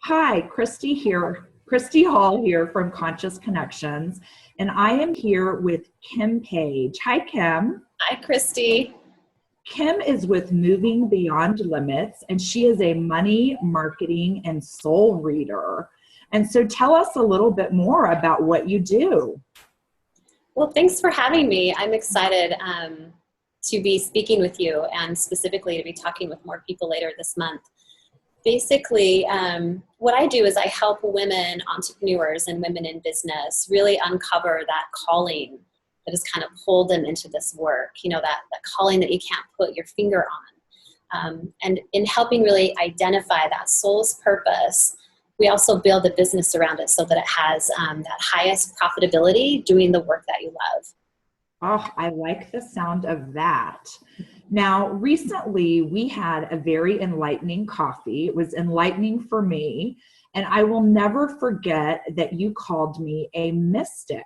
Hi, Christy here, Christy Hall here from Conscious Connections, and I am here with Kim Page. Hi, Kim. Hi, Christy. Kim is with Moving Beyond Limits, and she is a money, marketing, and soul reader. And so tell us a little bit more about what you do. Well, thanks for having me. I'm excited to be speaking with you and specifically to be talking with more people later this month. Basically, what I do is I help women entrepreneurs and women in business really uncover that calling that has kind of pulled them into this work, that calling that you can't put your finger on. And in helping really identify that soul's purpose, we also build a business around it so that it has that highest profitability doing the work that you love. Oh, I like the sound of that. Now, recently we had a very enlightening coffee. It was enlightening for me, and I will never forget that you called me a mystic.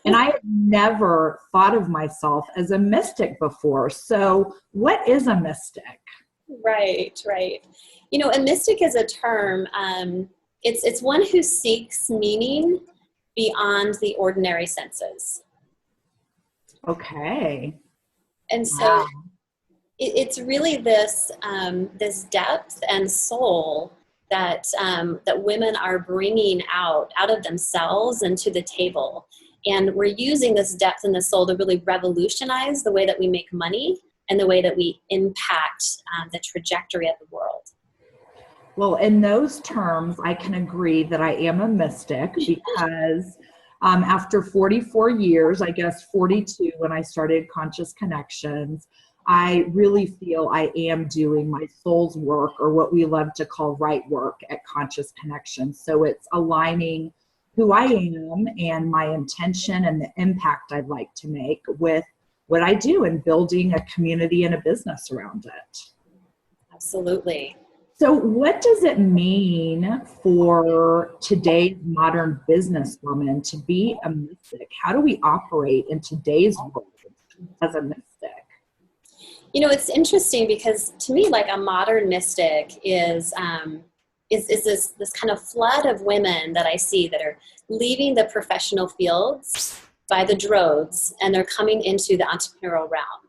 And I had never thought of myself as a mystic before. So, what is a mystic? Right, right. A mystic is a term. It's one who seeks meaning beyond the ordinary senses. Okay. And so Wow. it's really this this depth and soul that that women are bringing out of themselves and to the table. And we're using this depth and the soul to really revolutionize the way that we make money and the way that we impact the trajectory of the world. Well, in those terms, I can agree that I am a mystic because after 44 years, I guess 42 when I started Conscious Connections, I really feel I am doing my soul's work, or what we love to call right work at Conscious Connections. So it's aligning who I am and my intention and the impact I'd like to make with what I do and building a community and a business around it. Absolutely. So what does it mean for today's modern businesswoman to be a mystic? How do we operate in today's world as a mystic? It's interesting because to me, like a modern mystic is this kind of flood of women that I see that are leaving the professional fields by the droves and they're coming into the entrepreneurial realm.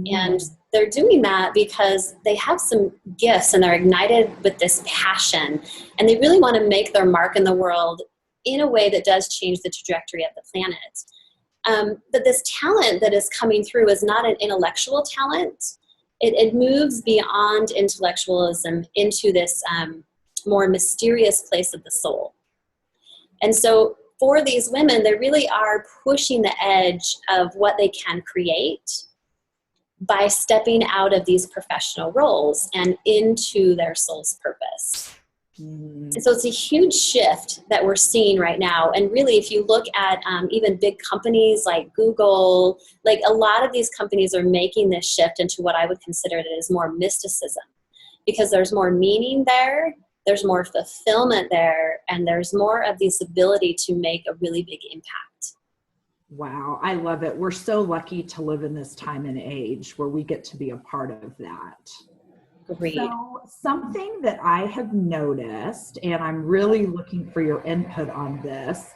And they're doing that because they have some gifts and they're ignited with this passion and they really want to make their mark in the world in a way that does change the trajectory of the planet. But this talent that is coming through is not an intellectual talent. It moves beyond intellectualism into this more mysterious place of the soul. And so for these women, they really are pushing the edge of what they can create by stepping out of these professional roles and into their soul's purpose. And so it's a huge shift that we're seeing right now. And really, if you look at even big companies like Google, like a lot of these companies are making this shift into what I would consider it as more mysticism, because there's more meaning there, there's more fulfillment there, and there's more of this ability to make a really big impact. Wow, I love it. We're so lucky to live in this time and age where we get to be a part of that. Agreed. So something that I have noticed, and I'm really looking for your input on this,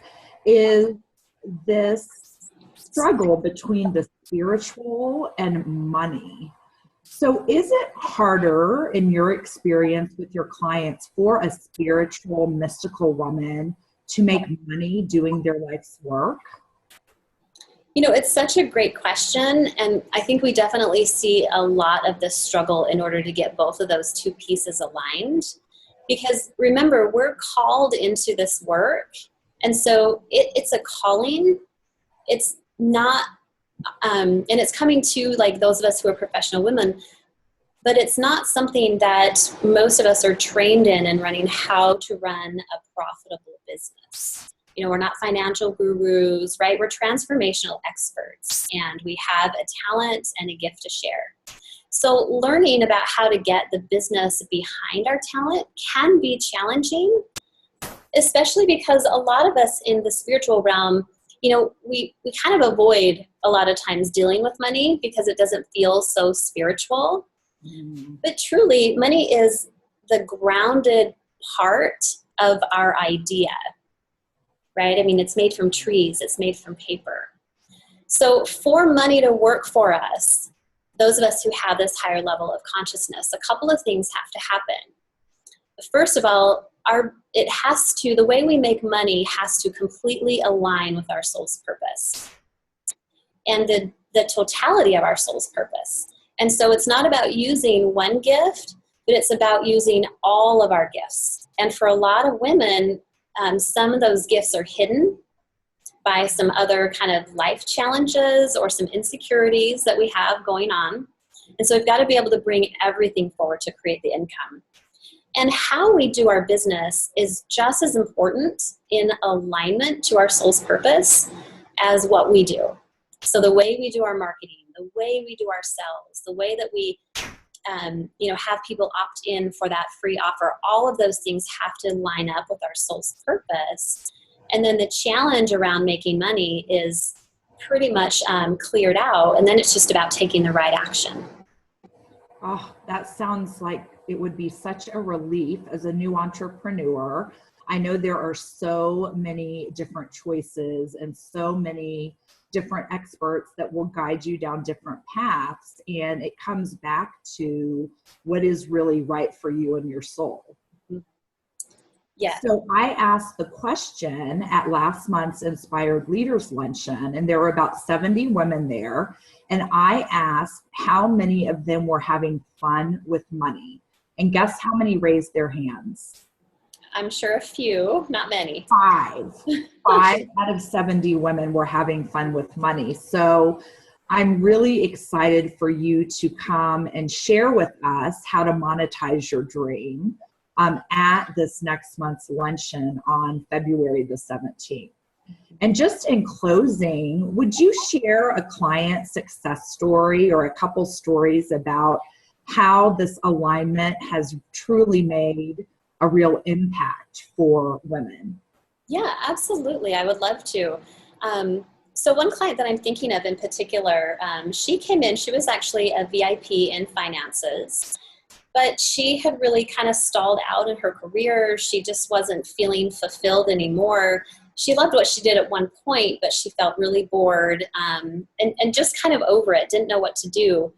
is this struggle between the spiritual and money. So is it harder in your experience with your clients for a spiritual, mystical woman to make money doing their life's work? It's such a great question, and I think we definitely see a lot of this struggle in order to get both of those two pieces aligned. Because remember, we're called into this work, and so it's a calling. It's not, and it's coming to like those of us who are professional women, but it's not something that most of us are trained in and running how to run a profitable business. We're not financial gurus, right? We're transformational experts, and we have a talent and a gift to share. So learning about how to get the business behind our talent can be challenging, especially because a lot of us in the spiritual realm, we kind of avoid a lot of times dealing with money because it doesn't feel so spiritual. But truly, money is the grounded part of our idea, right? I mean, it's made from trees, it's made from paper. So for money to work for us, those of us who have this higher level of consciousness, a couple of things have to happen. First of all, the way we make money has to completely align with our soul's purpose and the totality of our soul's purpose. And so it's not about using one gift, but it's about using all of our gifts. And for a lot of women, some of those gifts are hidden by some other kind of life challenges or some insecurities that we have going on. And so we've got to be able to bring everything forward to create the income. And how we do our business is just as important in alignment to our soul's purpose as what we do. So the way we do our marketing, the way we do our sales, the way that we have people opt in for that free offer, all of those things have to line up with our soul's purpose. And then the challenge around making money is pretty much cleared out. And then it's just about taking the right action. Oh, that sounds like it would be such a relief as a new entrepreneur. I know there are so many different choices and so many different experts that will guide you down different paths. And it comes back to what is really right for you and your soul. Yeah. So I asked the question at last month's Inspired Leaders Luncheon, and there were about 70 women there. And I asked how many of them were having fun with money. And guess how many raised their hands? I'm sure a few, not many. Five out of 70 women were having fun with money. So I'm really excited for you to come and share with us how to monetize your dream at this next month's luncheon on February the 17th. And just in closing, would you share a client success story or a couple stories about how this alignment has truly made a real impact for women? Yeah, absolutely. I would love to. So one client that I'm thinking of in particular, she came in, she was actually a VIP in finances, but she had really kind of stalled out in her career. She just wasn't feeling fulfilled anymore. She loved what she did at one point, but she felt really bored and just kind of over it, didn't know what to do.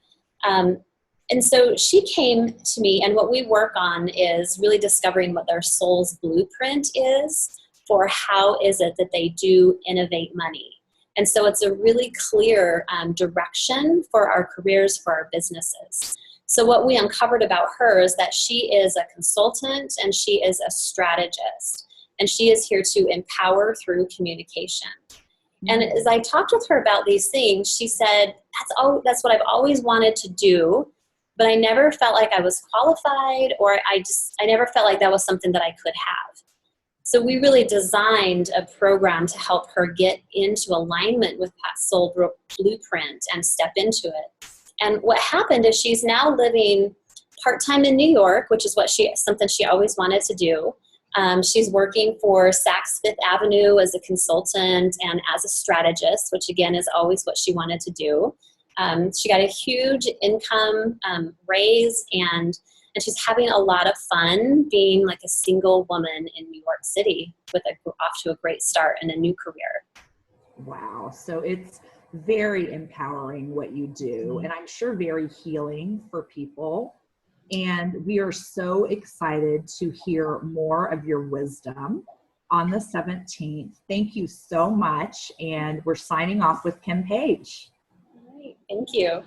And so she came to me, and what we work on is really discovering what their soul's blueprint is for how is it that they do innovate money. And so it's a really clear direction for our careers, for our businesses. So what we uncovered about her is that she is a consultant and she is a strategist, and she is here to empower through communication. And as I talked with her about these things, she said, that's what I've always wanted to do, but I never felt like I was qualified, or I never felt like that was something that I could have. So we really designed a program to help her get into alignment with that soul blueprint and step into it. And what happened is she's now living part-time in New York, which is something she always wanted to do. She's working for Saks Fifth Avenue as a consultant and as a strategist, which again is always what she wanted to do. She got a huge income raise, and she's having a lot of fun being like a single woman in New York City with off to a great start and a new career. Wow. So it's very empowering what you do, and I'm sure very healing for people. And we are so excited to hear more of your wisdom on the 17th. Thank you so much. And we're signing off with Kim Page. All right. Thank you.